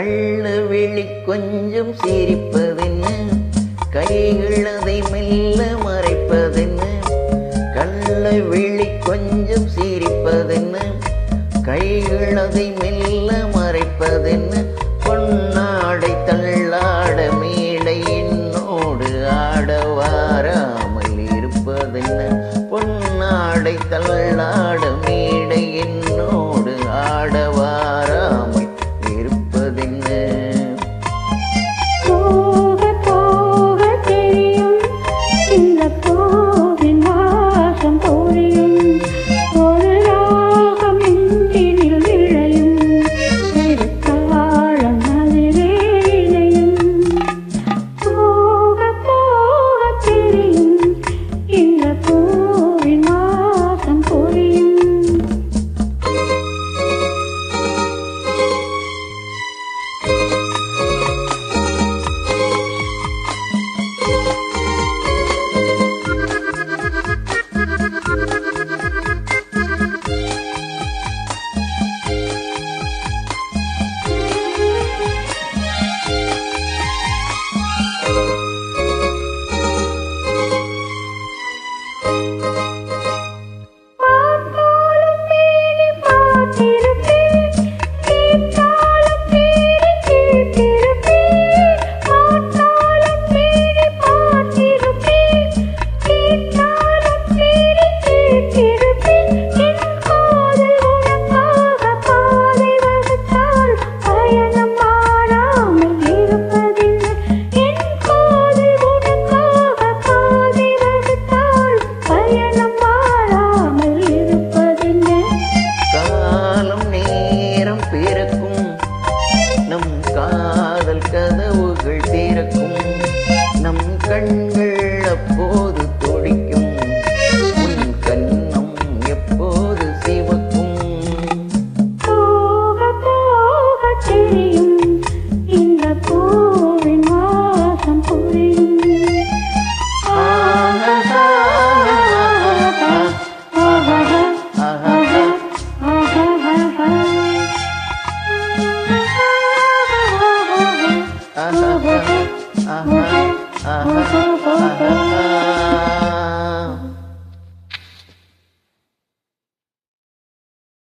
கள்ள விழி கொஞ்சம் சிரிப்பதென்ன, கைகள் அதை மெல்ல மறைப்பதென்ன. கள்ள விழி கொஞ்சம் சிரிப்பதென்ன, கைகள் அதை மெல்ல மறைப்பதென்ன. பொன்னாடை தள்ளாட மேடை என்னோடு ஆட வாராமல் இருப்பதென்ன. பொன்னாடை தள்ளாட மேடை என்னோடு ஆட வாராமல் இருப்பதென்ன. போக போக தெரியும் இந்த பூவின் வாசம் புரியும். ஒரு ராகம் நெஞ்சினில் விளையும், ஒரு தாளம் அதிலே இணையும். போக போக தெரியும் இந்த பூவின் வாசம் புரியும். நம் காதல் கதவுகள் திறக்கும், நம் கண்கள் அப்போது துடிக்கும், உன் கண்ணம் எப்போது சிவக்கும். போக போக தெரியும் இந்த பூவின் வாசம் புரியும். ஆஹா ஆஹா ஆஹா ஆஹா.